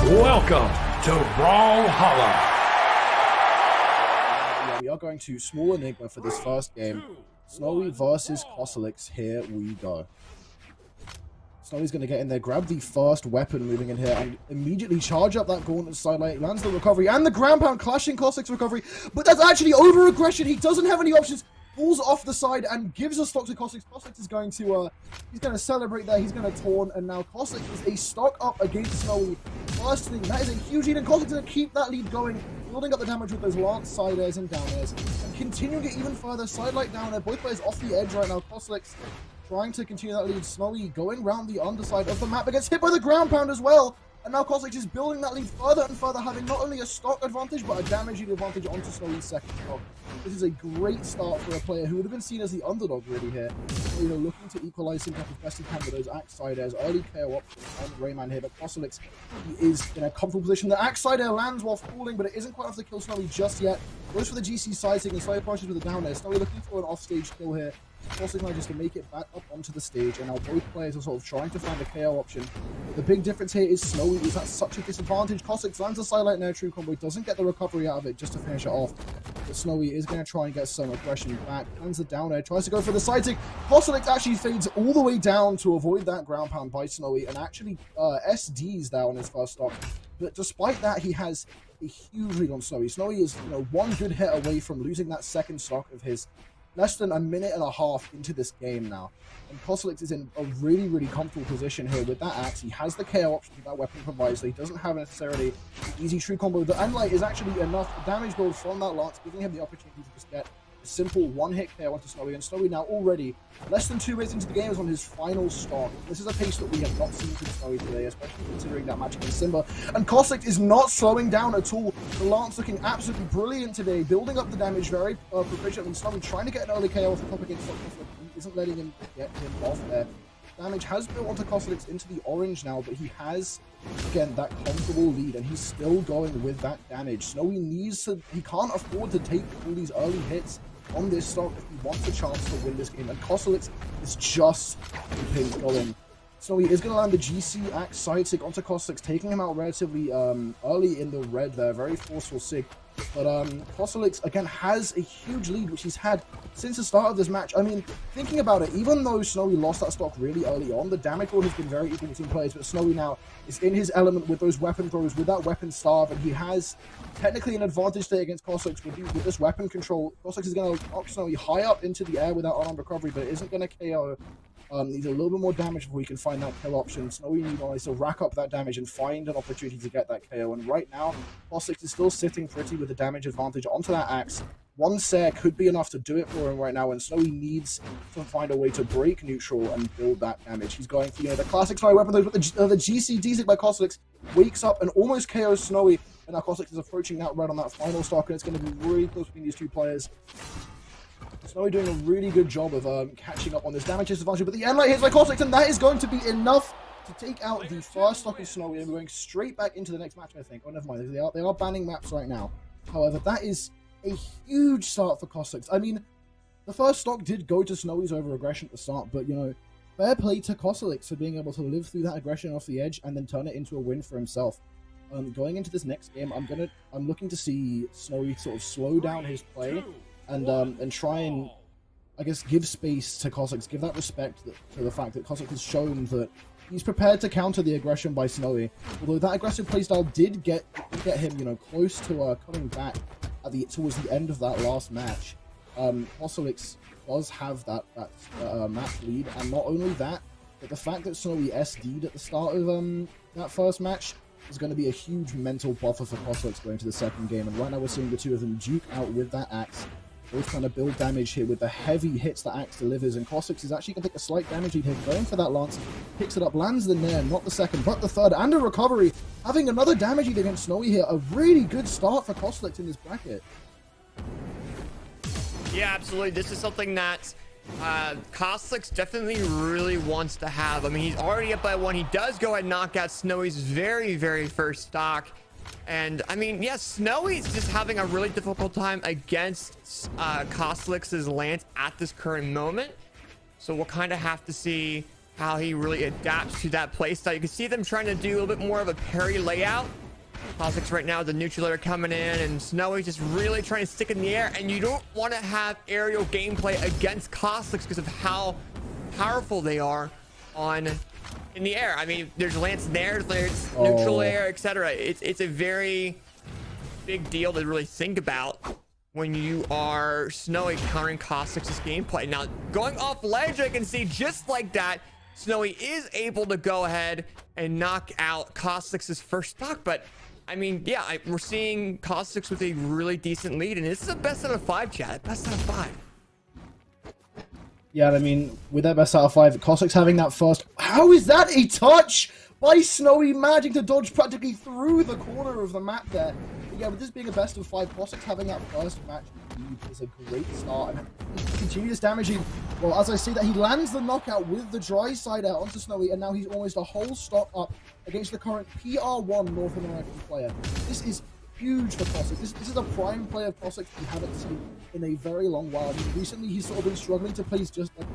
Welcome to Vodhalla. Yeah, we are going to Small Enigma for this first game. Snowy versus Cosolix. Here we go. Snowy's going to get in there, grab the first weapon moving in here, and immediately charge up that gauntlet sidelight, lands the recovery, and the ground pound clashing Cosolix recovery. But that's actually over aggression. He doesn't have any options. Falls off the side and gives a stock to Cosolix. Cosolix is going to, he's going to celebrate there. He's going to taunt, and now Cosolix is a stock up against Snowy. First thing, that is a huge lead, and Cosolix is going to keep that lead going, building up the damage with those lance side airs and down airs, and continuing it even further. Sidelight down there, both players off the edge right now. Cosolix trying to continue that lead. Snowy going round the underside of the map, but gets hit by the ground pound as well. And now Cosolix is building that lead further and further, having not only a stock advantage, but a damage lead advantage onto Snowy's second stock. This is a great start for a player who would have been seen as the underdog really here. You know, looking to equalize him as best he can with those axe side airs. Early KO options on Rayman here, but Cosolix, he is in a comfortable position. The axe side air lands while falling, but it isn't quite enough to kill Snowy just yet. Goes for the GC sighting, and Snowy approaches with the down air. Snowy looking for an offstage kill here. Cosolix manages to make it back up onto the stage, and now both players are sort of trying to find a KO option. But the big difference here is Snowy is at such a disadvantage. Cosolix lands a sidelight nair true combo, doesn't get the recovery out of it just to finish it off. But Snowy is going to try and get some aggression back. Lands the down air, tries to go for the sighting. Cosolix actually fades all the way down to avoid that ground pound by Snowy, and actually SDs down his first stock. But despite that, he has a huge lead on Snowy. Snowy is, you know, one good hit away from losing that second stock of his. Less than a minute and a half into this game now. And Cosolix is in a really, really comfortable position here with that axe. He has the KO option that weapon provides, so he doesn't have necessarily an easy true combo. The Anlight is actually enough damage build from that lance, giving him the opportunity to just get a simple one-hit KO onto Snowy. And Snowy now already less than 2 minutes into the game is on his final stock. This is a pace that we have not seen from Snowy today, especially considering that match against Simba. And Cosolix is not slowing down at all. The lance looking absolutely brilliant today, building up the damage very proficiently. Snowy trying to get an early KO off the top against Cosolix. He isn't letting him get him off there. Damage has built onto Cosolix into the orange now, but he has, again, that comfortable lead, and he's still going with that damage. Snowy needs to, he can't afford to take all these early hits on this stock if he wants a chance to win this game, and Cosolix is just keeping going. Snowy is going to land the GC axe side sig onto Cosolix, taking him out relatively early in the red there, very forceful sig. But Cosolix, again, has a huge lead, which he's had since the start of this match. I mean, thinking about it, even though Snowy lost that stock really early on, the damage board has been very equal between players, but Snowy now is in his element with those weapon throws, with that weapon starve, and he has technically an advantage today against Cosolix with this weapon control. Cosolix is going to knock Snowy high up into the air without unarmed recovery, but it isn't going to KO. Needs a little bit more damage before he can find that kill option. Snowy needs to rack up that damage and find an opportunity to get that KO. And right now, Cosolix is still sitting pretty with the damage advantage onto that axe. One Sair could be enough to do it for him right now, and Snowy needs to find a way to break neutral and build that damage. He's going for, you know, the classic Snowy weapon, but the GC D-Sig by Cosolix wakes up and almost KOs Snowy, and now Cosolix is approaching that red on that final stock, and it's going to be really close between these two players. Snowy doing a really good job of catching up on this damage disadvantage, but the end light hits by Cosolix, and that is going to be enough to take out the first stock of Snowy, and we're going straight back into the next match, I think. Oh, never mind. They are banning maps right now. However, that is a huge start for Cosolix. I mean, the first stock did go to Snowy's over aggression at the start, but, you know, fair play to Cosolix for being able to live through that aggression off the edge and then turn it into a win for himself. Going into this next game, I'm looking to see Snowy sort of slow down his play and try and, I guess, give space to Cosolix, give that respect to the fact that Cosolix has shown that he's prepared to counter the aggression by Snowy. Although that aggressive playstyle did get him, you know, close to coming back at towards the end of that last match. Cosolix does have that match lead, and not only that, but the fact that Snowy SD'd at the start of that first match is going to be a huge mental buffer for Cosolix going to the second game. And right now we're seeing the two of them duke out with that axe. Both trying to build damage here with the heavy hits that axe delivers, and Cosolix is actually going to take a slight damage lead here, going for that lance, picks it up, lands the nair, not the second, but the third, and a recovery, having another damage lead against Snowy here. A really good start for Cosolix in this bracket. Yeah, absolutely. This is something that Cosolix definitely really wants to have. I mean, he's already up by 1. He does go ahead and knock out Snowy's very, very first stock. And I mean, yes, Snowy's just having a really difficult time against Cosolix's lance at this current moment. So we'll kind of have to see how he really adapts to that playstyle. You can see them trying to do a little bit more of a parry layout. Cosolix right now, the neutral layer coming in, and Snowy just really trying to stick in the air. And you don't want to have aerial gameplay against Cosolix because of how powerful they are in the air. I mean, there's lance in there, there's neutral air, etc. It's a very big deal to really think about when you are Snowy countering Cosolix's gameplay. Now, going off ledge, I can see just like that, Snowy is able to go ahead and knock out Cosolix's first stock. But I mean, yeah, we're seeing Cosolix with a really decent lead, and this is a best out of 5, chat. Best out of 5. Yeah, I mean, with that best out of 5, Cosolix having that first... How is that a touch by Snowy, managing to dodge practically through the corner of the map there? But yeah, with this being a best of 5, Cosolix having that first match is a great start. And continuous damaging. Well, as I say that, he lands the knockout with the dry side out onto Snowy, and now he's almost a whole stock up against the current PR1 North American player. This is huge for Cosolix. This is a prime play of Cosolix we haven't seen in a very long while. I mean, recently he's sort of been struggling to place just like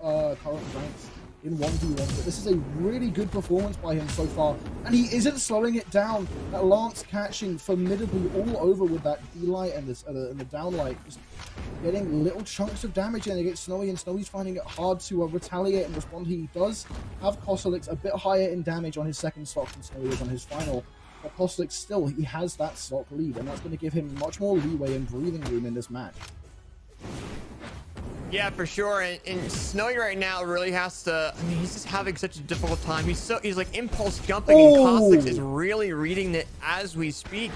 current ranks in 1v1, but this is a really good performance by him so far, and he isn't slowing it down. That lance catching formidably all over with that D-light and the downlight, just getting little chunks of damage in against Snowy, and Snowy's finding it hard to retaliate and respond. He does have Cosolix a bit higher in damage on his second stock than Snowy is on his final, but Cosolix still, he has that stock lead, and that's going to give him much more leeway and breathing room in this match. Yeah, for sure. And Snowy right now really has to, I mean, he's just having such a difficult time. He's like impulse jumping, and Cosolix is really reading it as we speak.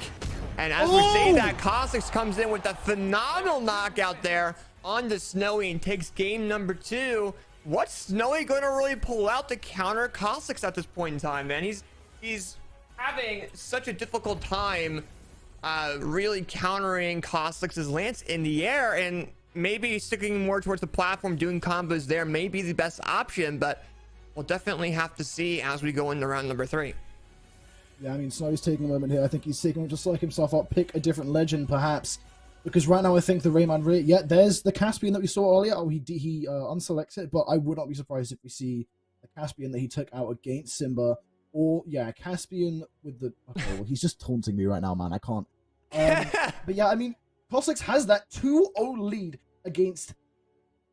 And as we say that, Cosolix comes in with a phenomenal knockout there on the Snowy and takes game number 2. What's Snowy going to really pull out to counter Cosolix at this point in time, man? He's having such a difficult time really countering Cosolix's lance in the air, and maybe sticking more towards the platform, doing combos there may be the best option, but we'll definitely have to see as we go into round number 3. Yeah, I mean, Snowy's taking a moment here. I think he's taking to psych himself up, pick a different legend, perhaps. Because right now, I think the Rayman... Yeah, there's the Caspian that we saw earlier. Oh, he unselects it, but I would not be surprised if we see the Caspian that he took out against Simba. Or, yeah, Caspian with the... Okay, well, he's just taunting me right now, man. I can't. But yeah, I mean, Cosolix has that 2-0 lead against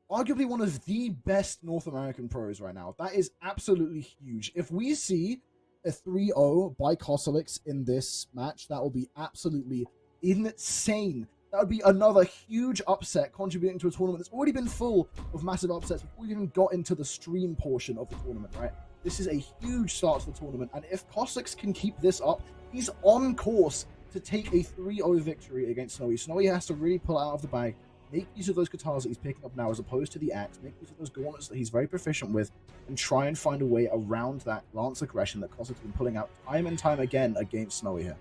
arguably one of the best North American pros right now. That is absolutely huge. If we see a 3-0 by Cosolix in this match, that will be absolutely insane. That would be another huge upset contributing to a tournament that's already been full of massive upsets before we even got into the stream portion of the tournament, right? This is a huge start to the tournament, and if Cosolix can keep this up, he's on course to take a 3-0 victory against Snowy. Snowy has to really pull out of the bag, make use of those guitars that he's picking up now as opposed to the axe, make use of those gauntlets that he's very proficient with, and try and find a way around that lance aggression that Cosolix has been pulling out time and time again against Snowy here.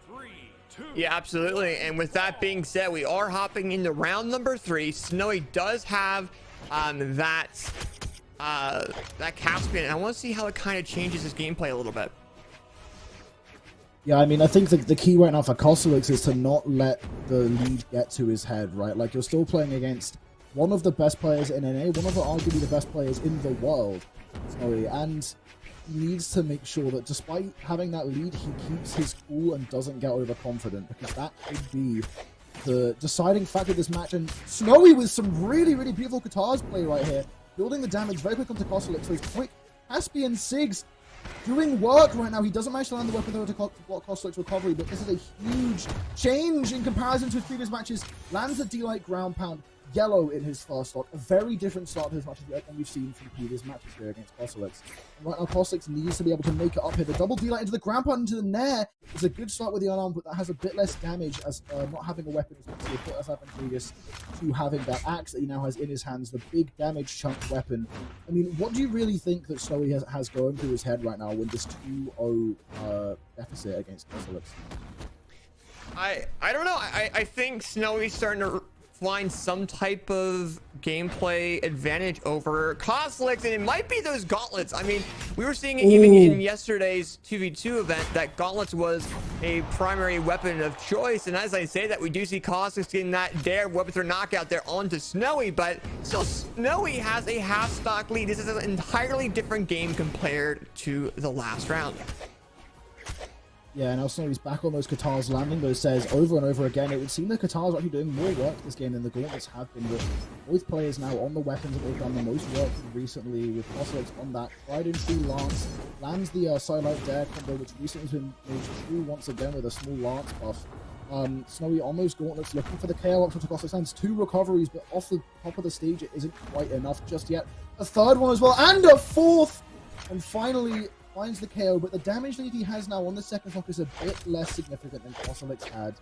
3, 2. Yeah, absolutely. And with that being said, we are hopping into round number 3. Snowy does have that Caspian, and I want to see how it kind of changes his gameplay a little bit. Yeah, I mean, I think the key right now for Cosolix is to not let the lead get to his head, right? Like, you're still playing against one of the best players in NA, one of the arguably the best players in the world, Snowy, and he needs to make sure that despite having that lead, he keeps his cool and doesn't get overconfident, because that could be the deciding factor of this match. And Snowy with some really, really beautiful guitars play right here, building the damage very quick onto Cosolix. So he's quick Caspian Sigs doing work right now. He doesn't manage to land the weapon though to block Cosolix's recovery, but this is a huge change in comparison to his previous matches. Lands a D-Light ground pound, yellow in his first stock. A very different start to his matches than we've seen from previous matches here against Cosolix. Right now, Cosolix needs to be able to make it up here. The double D-Light into the ground pound into the Nair is a good start with the unarmed, but that has a bit less damage as not having a weapon is actually a bit less advantageous to having that axe that he now has in his hands, the big damage chunk weapon. I mean, what do you really think that Snowy has going through his head right now with this 2-0 deficit against Cosolix? I don't know. I think Snowy's starting to find some type of gameplay advantage over Cosolix, and it might be those gauntlets. I mean, we were seeing it even in yesterday's 2v2 event that gauntlets was a primary weapon of choice, and as I say that, we do see Cosolix getting that dare weapon through knockout there onto Snowy, but still Snowy has a half stock lead. This is an entirely different game compared to the last round. Yeah, now Snowy's back on those Katars landing, but it says over and over again, it would seem the Katars are actually doing more work this game than the Gauntlets have been. With both players now on the weapons that they've done the most work recently, with Cosolix on that tried and true Lance, lands the Silent Dare combo, which recently has been made true once again with a small Lance buff. Snowy on those Gauntlets, looking for the KO option to Cosolix, lands 2 recoveries, but off the top of the stage, it isn't quite enough just yet. A third one as well, and a fourth! And finally, finds the KO, but the damage lead he has now on the second stock is a bit less significant than Cosolix had,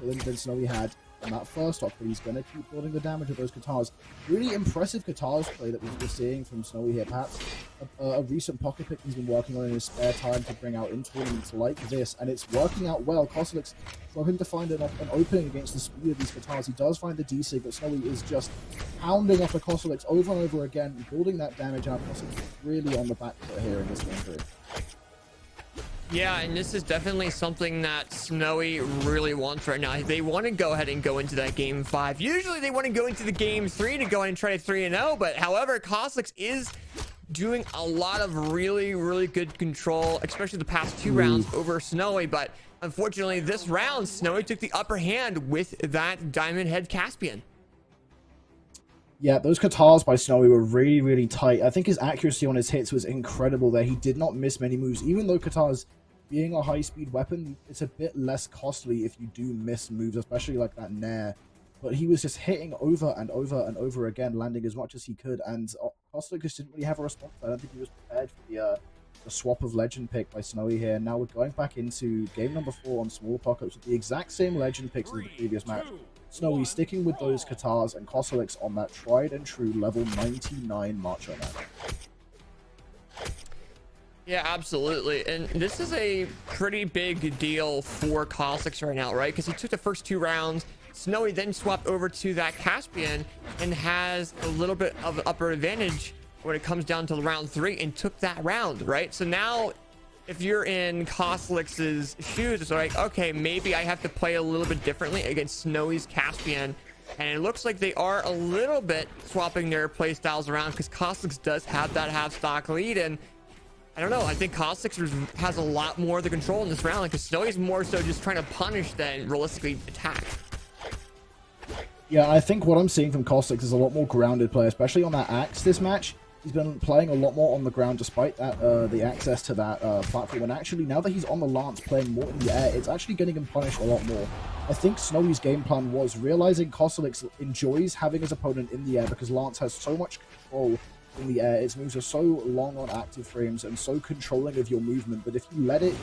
than Snowy had on that first stock, but he's going to keep building the damage with those Katars. Really impressive Katars play that we're seeing from Snowy here. Perhaps a recent pocket pick he's been working on in his spare time to bring out in tournaments like this, and it's working out well. Cosolix struggling to find an opening against the speed of these Katars. He does find the D-Sig, but Snowy is just pounding off the Cosolix over and over again, building that damage out. Cosolix is really on the back foot here in this game 3. Yeah, and this is definitely something that Snowy really wants right now. They want to go ahead and go into that game 5. Usually they want to go into the game 3 to go and try to 3-0, but however, Cosolix is doing a lot of really good control, especially the past 2 rounds over Snowy, but unfortunately this round, Snowy took the upper hand with that Diamond Head Caspian. Yeah, those Katars by Snowy were really tight. I think his accuracy on his hits was incredible there. He did not miss many moves. Even though Katars being a high-speed weapon, it's a bit less costly if you do miss moves, especially like that Nair. But he was just hitting over and over again, landing as much as he could, and Cosolix just didn't really have a response. I don't think he was prepared for the swap of legend pick by Snowy here. Now we're going back into game number 4 on Small Apocalypse with the exact same legend picks as the previous match. Snowy sticking with those Katars and Cosolix on that tried and true level 99 Macho Man. Yeah, absolutely. And this is a pretty big deal for Cosolix right now, right? Because he took the first 2 rounds. Snowy then swapped over to that Caspian and has a little bit of an upper advantage when it comes down to round 3 and took that round, right? So now if you're in Cosolix's shoes, it's like, okay, maybe I have to play a little bit differently against Snowy's Caspian. And it looks like they are a little bit swapping their play styles around because Cosolix does have that half stock lead. And I don't know, I think Cosolix has a lot more of the control in this round because Snowy's more so just trying to punish than realistically attack. Yeah, I think what I'm seeing from Cosolix is a lot more grounded play, especially on that Axe this match. He's been playing a lot more on the ground despite that the access to that platform, and actually now that he's on the Lance playing more in the air, it's actually getting him punished a lot more. I think Snowy's game plan was realizing Cosolix enjoys having his opponent in the air because Lance has so much control in the air. Its moves are so long on active frames and so controlling of your movement, but if you let it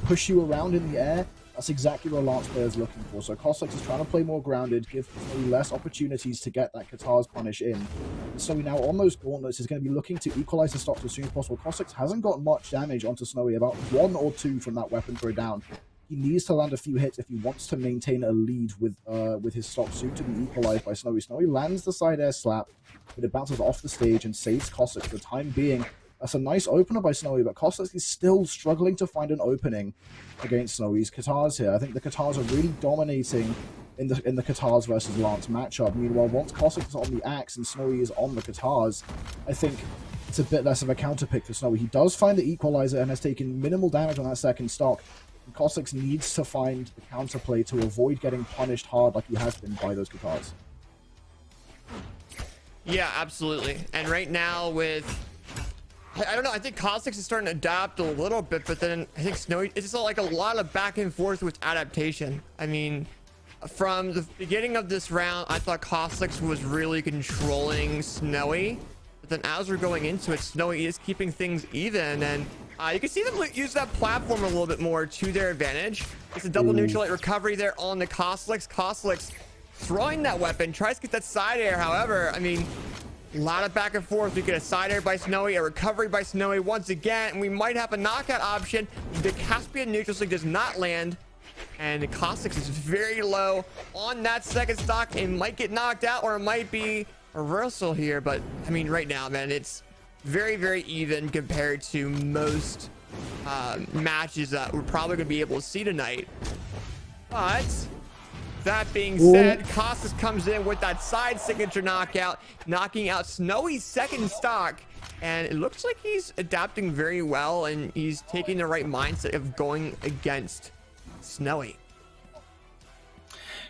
push you around in the air, that's exactly what a Lance player is looking for. So Cosolix is trying to play more grounded, give Snowy less opportunities to get that Katar's punish in. And Snowy now on those gauntlets is going to be looking to equalize the stocks as soon as possible. Cosolix hasn't got much damage onto Snowy, about 1 or 2 from that weapon throw down. He needs to land a few hits if he wants to maintain a lead with his stock soon to be equalized by Snowy. Snowy lands the side air slap, but it bounces off the stage and saves Cosolix for the time being. That's a nice opener by Snowy, but Cosolix is still struggling to find an opening against Snowy's Katars here. I think the Katars are really dominating in the Katars versus Lance matchup. Meanwhile, once Cosolix is on the Axe and Snowy is on the Katars, I think it's a bit less of a counter pick for Snowy. He does find the equalizer and has taken minimal damage on that second stock. And Cosolix needs to find the counterplay to avoid getting punished hard like he has been by those Katars. Yeah, absolutely. And right now with I don't know, I think Cosolix is starting to adapt a little bit, but then I think Snowy, it's just like a lot of back and forth with adaptation. I mean, from the beginning of this round, I thought Cosolix was really controlling Snowy, but then as we're going into it, Snowy is keeping things even, and you can see them use that platform a little bit more to their advantage. It's a double neutral light recovery there on the Cosolix. Cosolix throwing that weapon, tries to get that side air, however, I mean, a lot of back and forth. We get a side air by Snowy, a recovery by Snowy once again, and we might have a knockout option. The Caspian neutral stick does not land. And Cosolix is very low on that second stock. It might get knocked out, or it might be a reversal here. But I mean, right now, man, it's very, very even compared to most matches that we're probably going to be able to see tonight. But that being said, Cosolix comes in with that side signature knockout, knocking out Snowy's second stock. And it looks like he's adapting very well, and he's taking the right mindset of going against Snowy.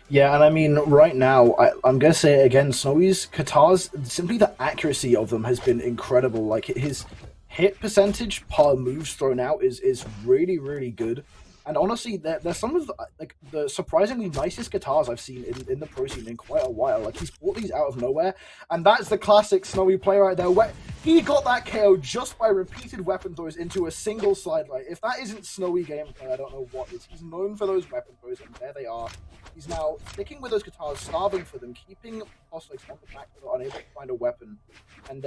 Yeah, and I mean, right now, I'm going to say it again, Snowy's Katars, simply the accuracy of them has been incredible. Like, his hit percentage per moves thrown out is really, really good. And honestly, there's some of like the surprisingly nicest guitars I've seen in the pro scene in quite a while. Like, he's brought these out of nowhere, and that's the classic Snowy play right there. Where he got that KO just by repeated weapon throws into a single slide right. If that isn't Snowy gameplay, I don't know what is. He's known for those weapon throws, and there they are. He's now sticking with those guitars, starving for them, keeping Cosolix on the back foot, unable to find a weapon. And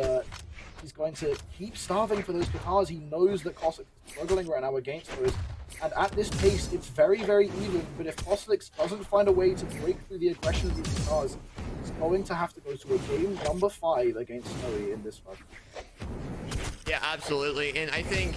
he's going to keep starving for those guitars. He knows that Cosolix is struggling right now against those. And at this pace, it's very, very even. But if Cosolix doesn't find a way to break through the aggression of these guitars, he's going to have to go to a game number 5 against Snowy in this one. Yeah, absolutely. And I think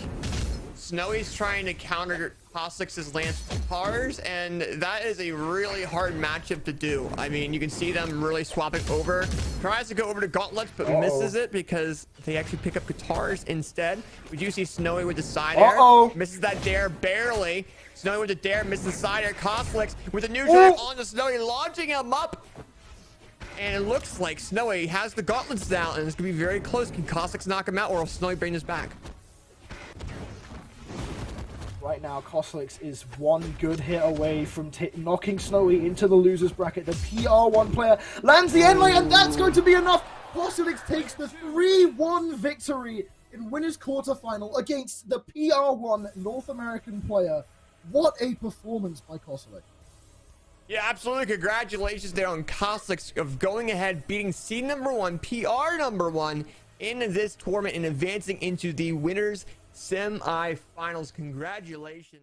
Snowy's trying to counter Cosolix's lance guitars, and that is a really hard matchup to do. I mean, you can see them really swapping over. Tries to go over to gauntlets, but misses it because they actually pick up guitars instead. We do see Snowy with the side air. Misses that dare barely. Snowy with the dare, misses the side air. Cosolix with a neutral on the Snowy, launching him up. And it looks like Snowy has the gauntlets down, and it's going to be very close. Can Cosolix knock him out, or will Snowy bring this back? Right now, Cosolix is one good hit away from knocking Snowy into the loser's bracket. The PR1 player lands the end lane, and that's going to be enough. Cosolix takes the 3-1 victory in winners quarterfinal against the PR1 North American player. What a performance by Cosolix. Yeah, absolutely. Congratulations there on Cosolix of going ahead, beating seed number 1, PR number 1 in this tournament and advancing into the winners semi-finals. Congratulations.